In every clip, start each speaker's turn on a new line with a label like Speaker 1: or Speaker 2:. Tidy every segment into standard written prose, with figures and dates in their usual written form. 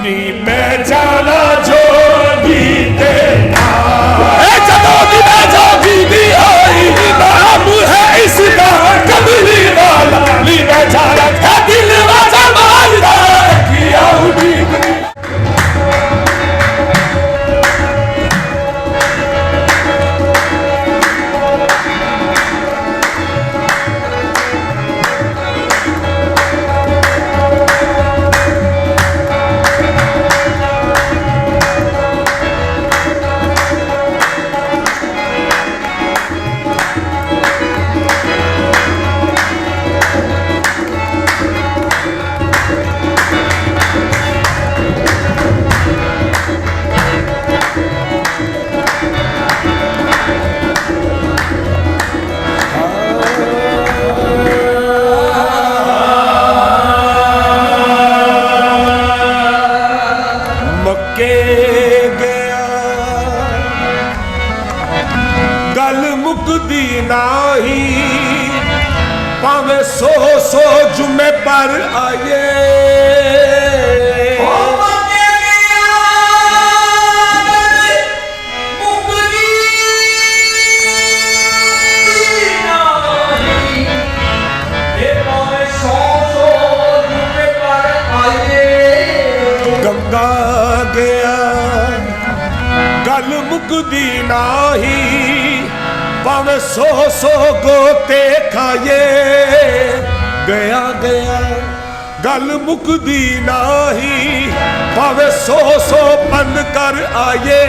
Speaker 1: नी मैं जाना जोगी ते जदों दी मैं जोगी दी आई नाम है इसका कमली वाला नी मैं जाना था दिल वाजा मारदा किया उड़ी पावे सो सो जुमे पर आए गंगा गया गल मुकदी नाही पावे सौ सौ गोते खाए गया गया गल मुकदी नाही पावे सौ सौ बंद कर आए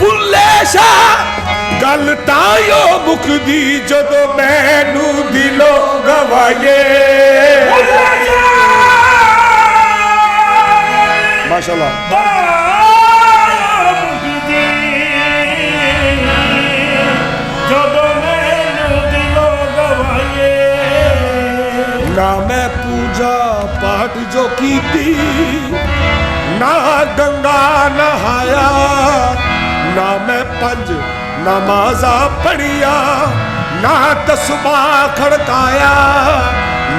Speaker 1: बुल्ले शाह गल तायो मुकदी जदों मैनू दिलों गवाए माशाअल्लाह ना मैं पूजा पाठ जो कीती ना गंगा नहाया ना मैं पंज नमाजा पढ़िया ना तस्बाह खड़काया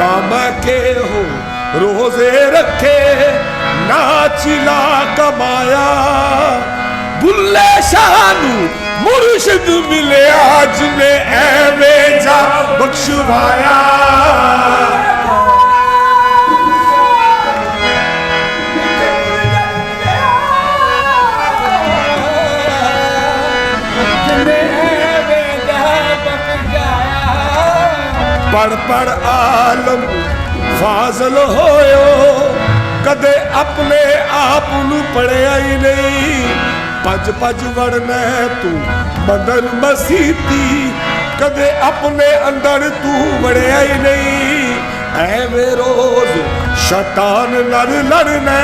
Speaker 1: ना मैं के हो रोजे रखे ना चिला कमाया बुल्ले शाह नू मुर्शिद मिले आज ने ऐवें जा बख्शवाया पढ़ पढ़ आलम फाजल होयो कदे अपने आप नू पढ़िया ही नहीं पज पज वड़ना तू मंदर मसीती कदे अपने अंदर तू वड़िया ही नहीं ऐवें रोज शैतान नाल लड़ना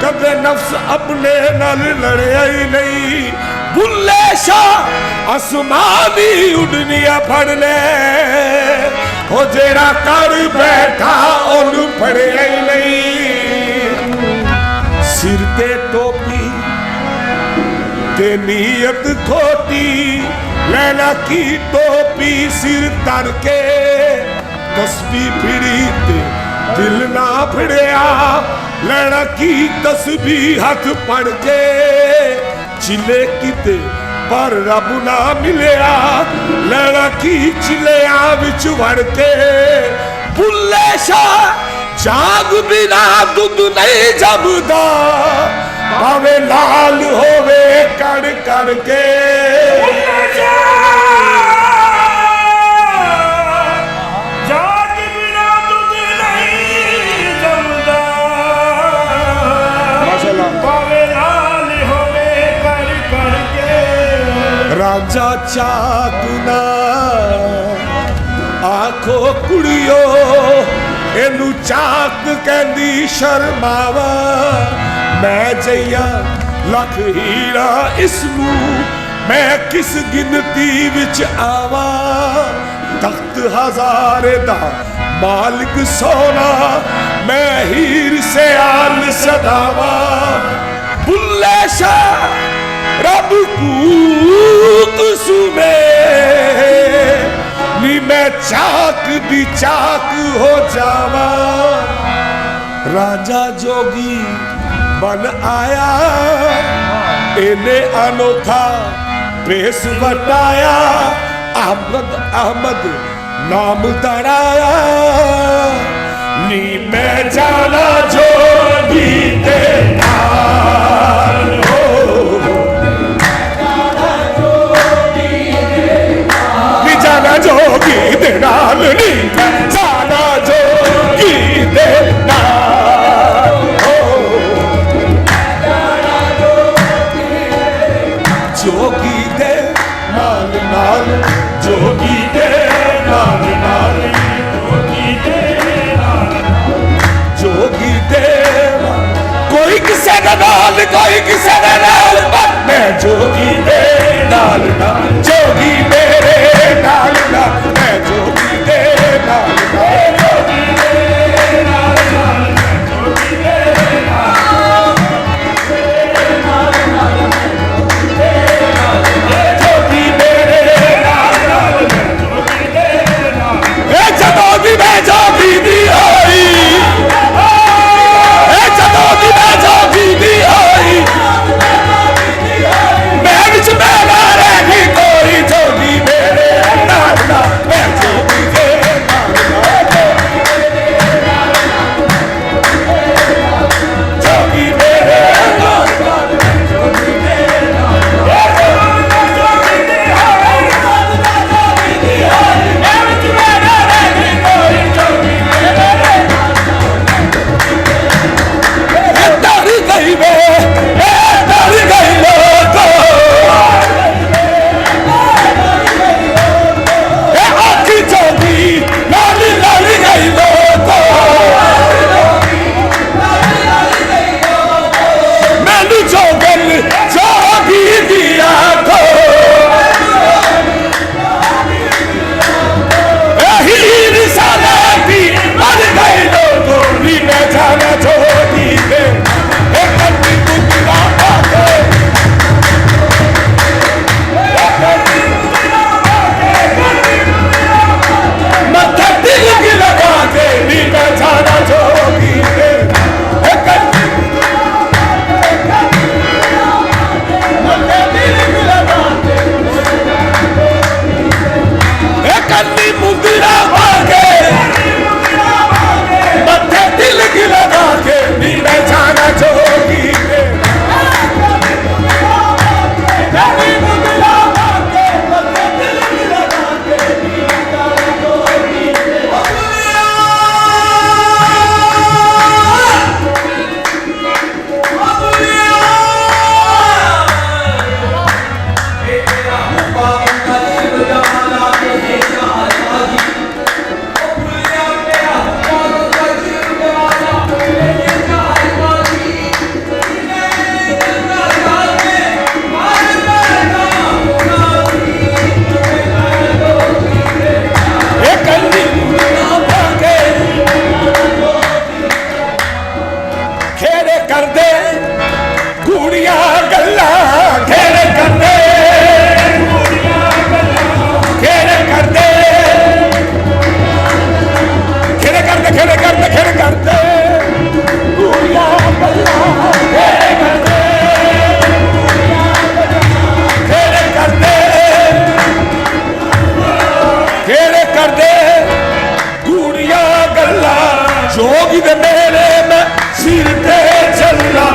Speaker 1: कदे नफ्स अपने नाल लड़िया ही नहीं बुल्ले शाह आसमानी उड़निया फड़ ले हो जेड़ा कर बैठा ओनू फड़िया ही नहीं सिर ते टोपी ते नीयत खोटी लैला की टोपी सिर तर के तस्बीह फिरी ते दिल ना फिड़िया लैला की तस्बीह हाथ पड़ के चिले किते पर रब ना मिलिया लैला की चिलिया विच वड़ के बुल्ले शाह जाग बिना दुध नहीं जमदा भावे लाल होवे कड़ कड़ के जाग बिना दुध नहीं जमदा माशाअल्लाह भावे लाल होवे कड़ कड़ के राजा चाकना आखो कुड़ियो एनू चाक कहंदी शर्मावा मैं जइया लख हीरा इसनू मैं किस गिनती विच आवा तख्त हज़ारे दा मालिक सोना मैं हीर से आल सदावा बुल्ले शाह रब कूत सुमे नी मैं चाक दी चाक हो जावा राजा जोगी बन आया इन्हें अनोखा पेश बताया, अहमद अहमद नाम दड़ाया। नी मैं जाना जोगी दे नाल हो, नी जाना जोगी दे नाल, नी मैं जाना जोगी दे नाल हो। जोगी दे नाल नाल, जोगी दे नाल नाल, जोगी दे नाल नाल, जोगी दे नाल। कोई किसे दा नाल, कोई किसे दा नाल, पर मैं जोगी दे नाल नाल, जोगी मेरे नाल नाल, मैं जोगी दे नाल नाल, जोगी दे नाल नाल, जोगी दे नाल नाल, जोगी मेरे नाल नाल, जोगी दे नाल। जदों दी मैं जोगी दी होई, जदों दी मैं जोगी दी होई, मैं विच मेरा रह गई कोई, जोगी मेरे नाल नाल, मैं जोगी दे नाल नाल, जोगी मेरे नाल नाल, जोगी दे नाल नाल, जोगी दी होई, जोगी दी होई, मैं विच मेरा रह गई कोई, जोगी मेरे नाल नाल। तारी गई वे, तारी गई लोगो, आखी जोगी लाली लाली गई लोगो, मैनू जोगन जोगी दिया को, हीर सालाती मर गए लोगो, नी मैं जाना जोगी दे कन्नी मुद्रा पाके, मत्था तिलक लगा के, नी मैं जाना जोगी दे कन्नी कन्नी मुद्रा पाके, मत्थे तिलक लगा के, नी मैं जाना जोगी दे कन्नी मुद्रा पाके, मत्थे तिलक लगा के, नी मैं जाना जोगी दे। खेड़े करदे कुड़ियां गल्लां, खेड़े करदे खेड़े करदे, खेड़े करदे, खेड़े करदे, खेड़े करदे कुड़ियां गल्लां, खेड़े करदे, खेड़े करदे, खेड़े करदे कुड़ियां गल्लां, जोगी दे मेरे मैं सिर ते चलना,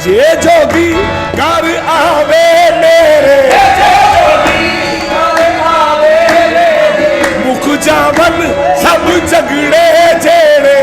Speaker 1: जे जोगी घर आवे मेरे, मुख जावन सब झगड़े जेड़े,